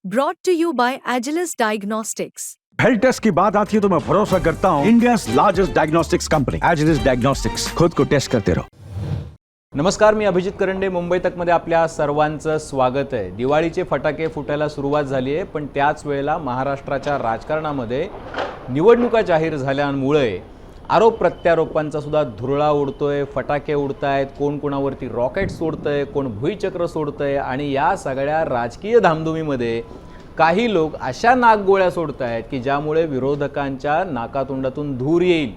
Brought to you by Agilus Diagnostics. Health test की बात आती है तो मैं भरोसा करता हूँ India's largest diagnostics company Agilus diagnostics. खुद को टेस्ट करते रहो। नमस्कार, मी अभिजित करंडे, मुंबई तकमध्ये आपल्या सर्वांचं स्वागत आहे। दिवाळीचे फटाके फुटायला सुरुवात झाली आहे, पण त्याच वेळेला महाराष्ट्राच्या राजकारणामध्ये निवडणुका जाहीर झाल्यामुळे आरोप प्रत्यारोपांचा सुद्धा धुरळा उडतोय, फटाके उडतायत, कोण कोणावरती रॉकेट सोडतंय, कोण भुईचक्र सोडतंय आणि या सगळ्या राजकीय धामधुमीमध्ये काही लोक अशा नागगोळ्या सोडतायत की ज्यामुळे विरोधकांच्या नाकातोंडातून धूर येईल।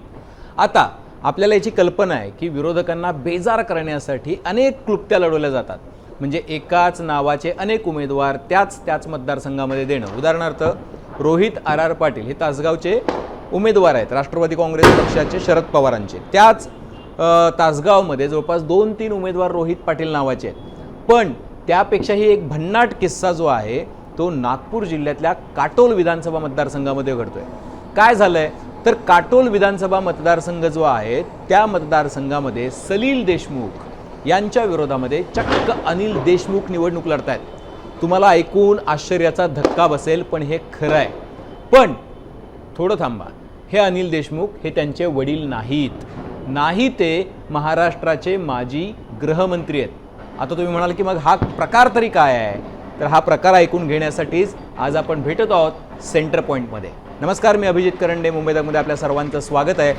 आता आपल्याला याची कल्पना आहे की विरोधकांना बेजार करण्यासाठी अनेक क्लुप्त्या लढवल्या जातात, म्हणजे एकाच नावाचे अनेक उमेदवार त्याच मतदारसंघामध्ये देणं। उदाहरणार्थ रोहित आर पाटील हे तासगावचे उमेदवार आहेत, राष्ट्रवादी काँग्रेस पक्षाचे शरद पवारांचे। त्याच तासगावमध्ये जवळपास 2-3 उमेदवार रोहित पाटील नावाचे आहेत, पण त्यापेक्षाही एक भन्नाट किस्सा जो आहे तो नागपूर जिल्ह्यातल्या काटोल विधानसभा मतदारसंघामध्ये घडतोय। काय झालंय तर काटोल विधानसभा मतदारसंघ जो आहे त्या मतदारसंघामध्ये सलील देशमुख यांच्या विरोधामध्ये चक्क अनिल देशमुख निवडणूक लढतायत। तुम्हाला ऐकून आश्चर्याचा धक्का बसेल, पण हे खरं आहे। पण थोडं थांबा, हे अनिल देशमुख हे त्यांचे वडील नाही, ते महाराष्ट्राचे माजी गृहमंत्री आहेत। आता तुम्ही म्हणाल की मग हा प्रकार तरी काय आहे, तर हा प्रकार ऐकून घेण्यासाठीच आज आपण भेटत आहोत सेंटर पॉईंटमध्ये। नमस्कार, मी अभिजित करंडे, मुंबई तकमध्ये आपल्या सर्वांचं स्वागत आहे।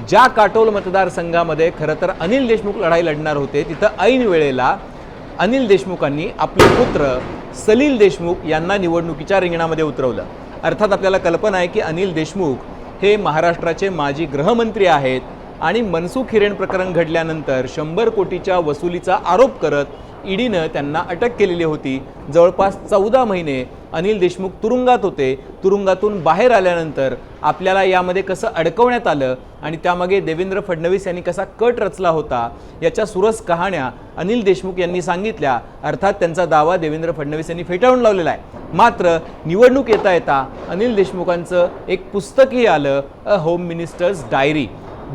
ज्या काटोल मतदारसंघामध्ये खरं तर अनिल देशमुख लढाई लढणार होते, तिथं ऐन वेळेला अनिल देशमुखांनी आपले पुत्र सलील देशमुख यांना निवडणुकीच्या रिंगणामध्ये उतरवलं। अर्थात आपल्याला कल्पना आहे की अनिल देशमुख हे महाराष्ट्राचे माजी गृहमंत्री आहेत आणि मनसुख हिरेन प्रकरण घडल्यानंतर 100 कोटीच्या वसुलीचा आरोप करत ईडीनं त्यांना अटक केलेली होती। जवळपास 14 महिने अनिल देशमुख तुरुंगात होते। तुरुंगातून बाहेर आल्यानंतर आपल्याला यामध्ये कसं अडकवण्यात आलं आणि त्यामागे देवेंद्र फडणवीस यांनी कसा कट रचला होता याच्या सुरस कहाण्या अनिल देशमुख यांनी सांगितल्या। अर्थात त्यांचा दावा देवेंद्र फडणवीस यांनी फेटाळून लावलेला आहे। मात्र निवडणूक येता अनिल देशमुखांचं एक पुस्तकही आलं, अ होम मिनिस्टर्स डायरी,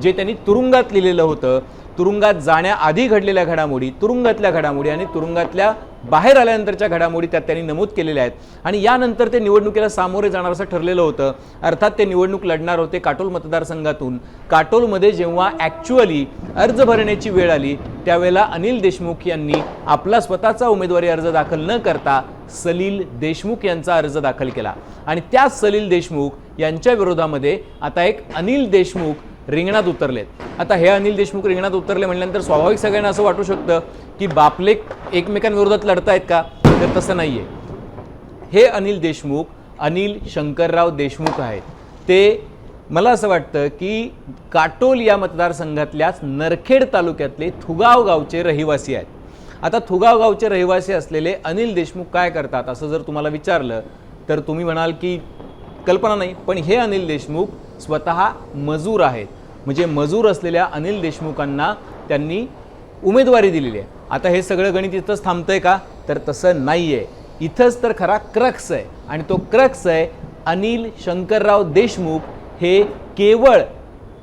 जे त्यांनी तुरुंगात लिहिलेलं होतं। तुरुंगात जाण्याआधी घडलेल्या घडामोडी, तुरुंगातल्या घडामोडी आणि तुरुंगातल्या बाहेर आल्यानंतरच्या घडामोडी त्यात त्यांनी नमूद केलेल्या आहेत। आणि यानंतर ते निवडणुकीला सामोरे जाणार असं ठरलेलं होतं। अर्थात ते निवडणूक लढणार होते काटोल मतदारसंघातून। काटोलमध्ये जेव्हा ॲक्च्युअली अर्ज भरण्याची वेळ आली त्यावेळेला अनिल देशमुख यांनी आपला स्वतःचा उमेदवारी अर्ज दाखल न करता सलील देशमुख यांचा अर्ज दाखल केला आणि त्याच सलील देशमुख यांच्या विरोधामध्ये आता एक अनिल देशमुख रिंगणात उतरलेत। आता हे अनिल देशमुख रिंगणात उतरले म्हटल्यानंतर स्वाभाविक सगळ्यांना असं वाटू शकतं की बापलेक एकमेकांविरोधात लढतायत का, तर तसं नाहीये। हे अनिल देशमुख अनिल शंकरराव देशमुख आहेत। ते मला असं वाटतं की काटोल या मतदारसंघातल्याच नरखेड तालुक्यातले थुगाव गावचे रहिवासी आहेत। आता थुगाव गावचे रहिवासी असलेले अनिल देशमुख काय करतात असं जर तुम्हाला विचारलं तर तुम्ही म्हणाल की कल्पना नाही, पण हे अनिल देशमुख स्वतः मजूर आहेत। म्हणजे मजूर असलेल्या अनिल देशमुखांना त्यांनी उमेदवारी दिलेली आहे। आता हे सगळं गणित इथंच थांबतंय का, तर तसं नाही आहे। इथंच तर खरा क्रक्स आहे आणि तो क्रक्स आहे अनिल शंकरराव देशमुख हे केवळ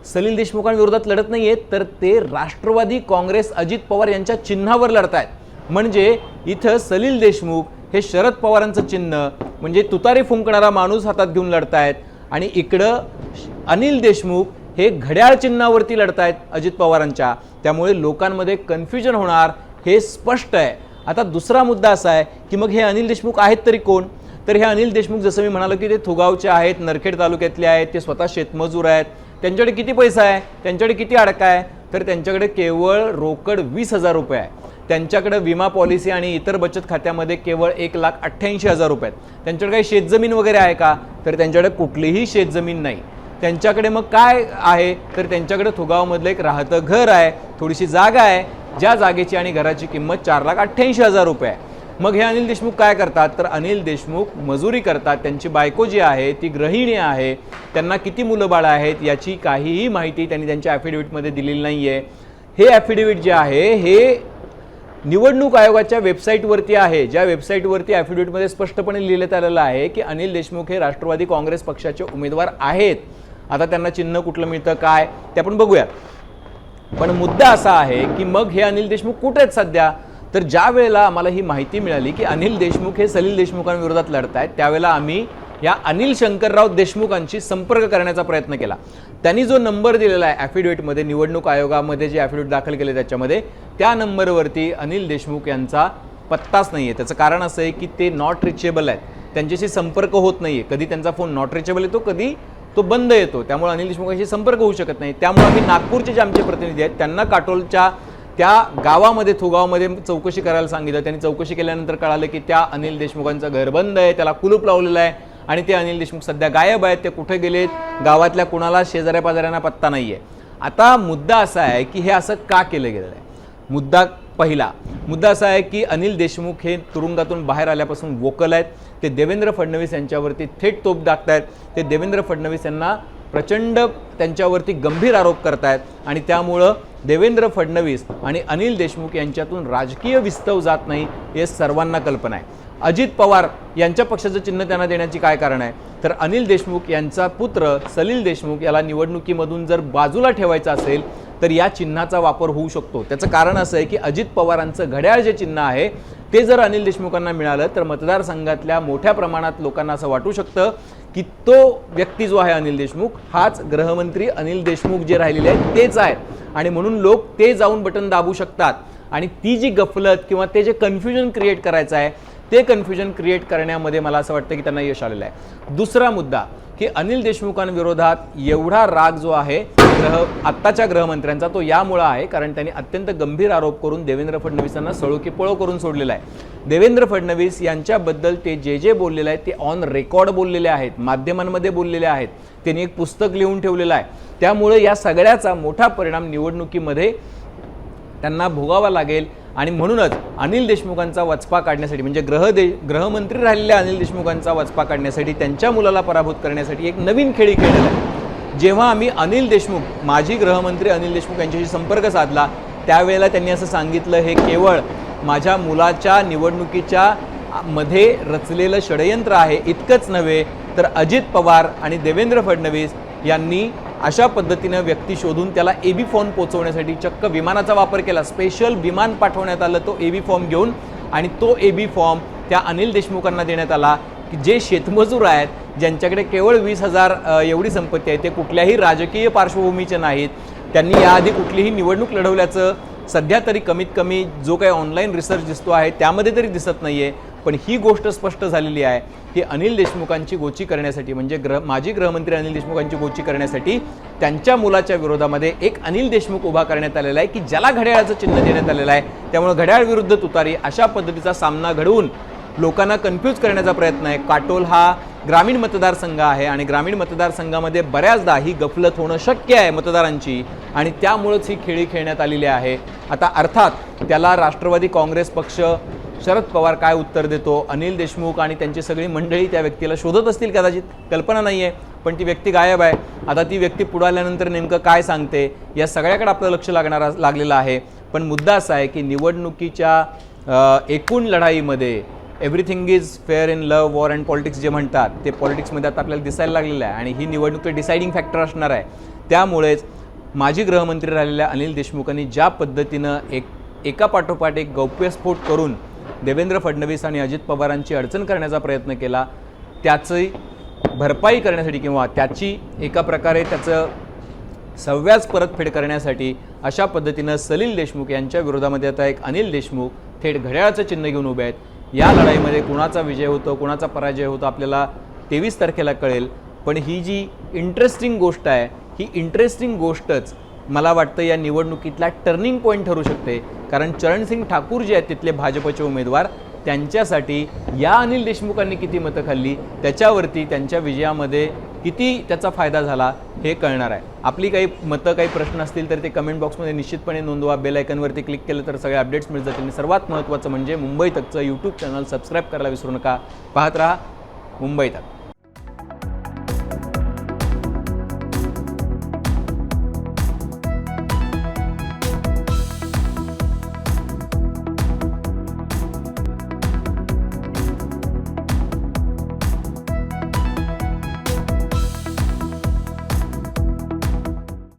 सलील देशमुखांविरोधात लढत नाही आहेत, तर ते राष्ट्रवादी काँग्रेस अजित पवार यांच्या चिन्हावर लढत आहेत। म्हणजे इथं सलील देशमुख हे शरद पवारांचं चिन्ह म्हणजे तुतारी फुंकणारा माणूस हातात घेऊन लढतायत आणि इकडं अनिल देशमुख हे घड्याळ चिन्हावरती लढतायत अजित पवारांच्या। त्यामुळे लोकांमध्ये कन्फ्युजन होणार हे स्पष्ट आहे। आता दुसरा मुद्दा असा आहे की मग हे अनिल देशमुख आहेत तरी कोण, तर हे अनिल देशमुख जसं मी म्हणालो की ते थुगावचे आहेत, नरखेड तालुक्यातले आहेत, ते स्वतः शेतमजूर आहेत। त्यांच्याकडे किती पैसा आहे, त्यांच्याकडे किती अडका आहे, तर त्यांच्याकडे केवळ रोकड 20,000 रुपये आहे। त्यांच्याकडे विमा पॉलिसी आणि इतर बचत खात्यामध्ये केवळ 1,88,000 रुपये आहेत। त्यांच्याकडे काही शेतजमीन वगैरे आहे का, तर त्यांच्याकडे कुठलीही शेतजमीन नाही। त्यांच्याकडे मग काय आहे, तर त्यांच्याकडे थुगावमधलं एक राहतं घर आहे, थोडीशी जागा आहे, ज्या जागेची आणि घराची किंमत 4,88,000 रुपये आहे। मग हे अनिल देशमुख काय करतात, तर अनिल देशमुख मजुरी करतात। त्यांची बायको जी आहे ती गृहिणी आहे, त्यांना किती मुलं बाळं आहेत याची काहीही माहिती त्यांनी त्यांच्या ॲफिडेव्हिटमध्ये दिलेली नाही आहे। हे ॲफिडेव्हिट जे आहे हे निवडणूक आयोगाच्या वेबसाईटवरती आहे, ज्या वेबसाईटवरती ॲफिडेव्हिटमध्ये स्पष्टपणे लिहिण्यात आलेलं आहे की अनिल देशमुख हे राष्ट्रवादी काँग्रेस पक्षाचे उमेदवार आहेत। आता त्यांना चिन्ह कुठलं मिळतं काय ते आपण बघूया। पण मुद्दा असा आहे की मग हे अनिल देशमुख कुठे आहेत सध्या, तर ज्या वेळेला आम्हाला ही माहिती मिळाली की अनिल देशमुख हे सलील देशमुखांविरोधात लढत आहेत, त्यावेळेला आम्ही या अनिल शंकरराव देशमुखांशी संपर्क करण्याचा प्रयत्न केला. त्यांनी जो नंबर दिलेला आहे ॲफिडेविटमध्ये, निवडणूक आयोगामध्ये जे ॲफिडेविट दाखल केले त्याच्यामध्ये, त्या नंबरवरती अनिल देशमुख यांचा पत्ताच नाही आहे. त्याचं कारण असं आहे की ते नॉट रिचेबल आहेत, त्यांच्याशी संपर्क होत नाही आहे. कधी त्यांचा फोन नॉट रिचेबल येतो, कधी तो बंद येतो, त्यामुळे अनिल देशमुखांशी संपर्क होऊ शकत नाही. त्यामुळे आम्ही नागपूरचे जे आमचे प्रतिनिधी आहेत त्यांना काटोलच्या त्या गावामध्ये, थुगावमध्ये चौकशी करायला सांगितलं. त्यांनी चौकशी केल्यानंतर कळालं की त्या अनिल देशमुखांचं घर बंद आहे, त्याला कुलूप लावलेलं आहे आणि ते अनिल देशमुख सध्या गायब आहेत. ते कुठे गेलेत, गावातल्या कुणाला शेजाऱ्या पाजाऱ्यांना पत्ता नाही आहे. आता मुद्दा असा आहे की हे असं का केलं गेलं आहे. पहिला मुद्दा असा आहे की अनिल देशमुख हे तुरुंगातून बाहेर आल्यापासून वोकल आहेत. ते देवेंद्र फडणवीस यांच्यावरती थेट तोप टाकतायत. ते देवेंद्र फडणवीस यांना प्रचंड त्यांच्यावरती गंभीर आरोप करतायत आणि त्यामुळं देवेंद्र फडणवीस आणि अनिल देशमुख यांच्यातून राजकीय विस्तव जात नाही हे सर्वांना कल्पना आहे. अजित पवार यांच्या पक्षाचं चिन्ह त्यांना देण्याची काय कारण आहे, तर अनिल देशमुख यांचा पुत्र सलील देशमुख याला निवडणुकीमधून जर बाजूला ठेवायचा असेल तर या चिन्हाचा वापर होऊ शकतो. त्याचं कारण असं आहे की अजित पवारांचं घड्याळ जे चिन्ह आहे ते जर अनिल देशमुखांना मिळालं तर मतदारसंघातल्या मोठ्या प्रमाणात लोकांना असं वाटू शकतं की तो व्यक्ती जो आहे अनिल देशमुख हाच गृहमंत्री अनिल देशमुख जे राहिलेले आहेत तेच आहेत आणि म्हणून लोक ते जाऊन बटन दाबू शकतात. आणि ती जी गफलत किंवा ते जे कन्फ्युजन क्रिएट करायचं आहे ते कन्फ्युजन क्रिएट करण्यामध्ये मला असं वाटतं की त्यांना यश आलेलं आहे. दुसरा मुद्दा की अनिल देशमुखांविरोधात एवढा राग जो आहे आत्ताच्या गृहमंत्र्यांचा तो यामुळे आहे कारण त्यांनी अत्यंत गंभीर आरोप करून देवेंद्र फडणवीसांना सळो की पळो करून सोडलेला आहे. देवेंद्र फडणवीस यांच्याबद्दल ते जे बोललेले आहेत ते ऑन रेकॉर्ड बोललेले आहेत, माध्यमांमध्ये बोललेले आहेत, त्यांनी एक पुस्तक लिहून ठेवलेलं आहे. त्यामुळे या सगळ्याचा मोठा परिणाम निवडणुकीमध्ये त्यांना भोगावा लागेल आणि म्हणूनच अनिल देशमुखांचा वचपा काढण्यासाठी म्हणजे गृहमंत्री राहिलेल्या अनिल देशमुखांचा वचपा काढण्यासाठी त्यांच्या मुलाला पराभूत करण्यासाठी एक नवीन खेळी खेळलेला आहे. जेव्हा आम्ही अनिल देशमुख, माजी गृहमंत्री अनिल देशमुख यांच्याशी संपर्क साधला त्यावेळेला त्यांनी असं सांगितलं, हे केवळ माझ्या मुलाच्या निवडणुकीच्या मध्ये रचलेलं षडयंत्र आहे. इतकंच नव्हे तर अजित पवार आणि देवेंद्र फडणवीस यांनी अशा पद्धतीनं व्यक्ती शोधून त्याला एबी फॉर्म पोचवण्यासाठी चक्क विमानाचा वापर केला. स्पेशल विमान पाठवण्यात आलं तो एबी फॉर्म घेऊन आणि तो एबी फॉर्म त्या अनिल देशमुखांना देण्यात आला की जे शेतमजूर आहेत, ज्यांच्याकडे केवळ 20,000 एवढी संपत्ती आहे, ते कुठल्याही राजकीय पार्श्वभूमीचे नाहीत, त्यांनी याआधी कुठलीही निवडणूक लढवल्याचं सध्या तरी कमीत कमी जो काही ऑनलाईन रिसर्च दिसतो आहे त्यामध्ये तरी दिसत नाही आहे. पण ही गोष्ट स्पष्ट झालेली आहे की अनिल देशमुखांची गोची करण्यासाठी म्हणजे माजी गृहमंत्री अनिल देशमुखांची गोची करण्यासाठी त्यांच्या मुलाच्या विरोधामध्ये एक अनिल देशमुख उभा करण्यात आलेला आहे की ज्याला घड्याळाचं चिन्ह देण्यात आलेलं आहे. त्यामुळे घड्याळ विरुद्ध तुतारी अशा पद्धतीचा सामना घडवून लोकांना कन्फ्यूज करण्याचा प्रयत्न आहे. काटोल हा ग्रामीण मतदारसंघ आहे आणि ग्रामीण मतदारसंघामध्ये बऱ्याचदा ही गफलत होणं शक्य आहे मतदारांची आणि त्यामुळेच ही खेळी खेळण्यात आलेली आहे. आता अर्थात त्याला राष्ट्रवादी काँग्रेस पक्ष, शरद पवार काय उत्तर देतो, अनिल देशमुख आणि त्यांची सगळी मंडळी त्या व्यक्तीला शोधत असतील कदाचित, कल्पना नाही आहे. पण ती व्यक्ती गायब आहे. आता ती व्यक्ती पुढे आल्यानंतर नेमकं काय सांगते या सगळ्याकडे आपलं लक्ष लागलेलं आहे. पण मुद्दा असा आहे की निवडणुकीच्या एकूण लढाईमध्ये everything is fair in love, war and politics जे म्हणतात ते पॉलिटिक्समध्ये आता आपल्याला दिसायला लागलेलं आहे आणि ही निवडणूक डिसाइडिंग फॅक्टर असणार आहे. त्यामुळेच माजी गृहमंत्री राहिलेल्या अनिल देशमुखांनी ज्या पद्धतीनं एका पाठोपाठ एक गौप्यस्फोट करून देवेंद्र फडणवीस आणि अजित पवारांची अडचण करण्याचा प्रयत्न केला, त्याची भरपाई करण्यासाठी किंवा त्याची एका प्रकारे त्याचं सव्याज परतफेड करण्यासाठी अशा पद्धतीनं सलील देशमुख यांच्या विरोधामध्ये आता एक अनिल देशमुख थेट घड्याळाचं चिन्ह घेऊन उभे आहेत. या लढाईमध्ये कुणाचा विजय होतो कुणाचा पराजय होतो आपल्याला 23 तारखेला कळेल. पण ही जी इंटरेस्टिंग गोष्ट आहे ही इंटरेस्टिंग गोष्टच मला वाटतं या निवडणुकीतला टर्निंग पॉईंट ठरू शकते. कारण चरणसिंग ठाकूर जे आहेत तिथले भाजपचे उमेदवार, त्यांच्यासाठी या अनिल देशमुखांनी किती मतं खाल्ली त्याच्यावरती त्यांच्या विजयामध्ये किती त्याचा फायदा झाला हे कळणार आहे. आपली काही मतं काही प्रश्न असतील तर ते कमेंट बॉक्समध्ये निश्चितपणे नोंदवा. बेल आयकॉनवरती क्लिक केलं तर सगळे अपडेट्स मिळत जातील. सर्वात महत्त्वाचं म्हणजे मुंबई तकचं यूट्यूब चॅनल सबस्क्राईब करायला विसरू नका. पाहत रहा मुंबई तक.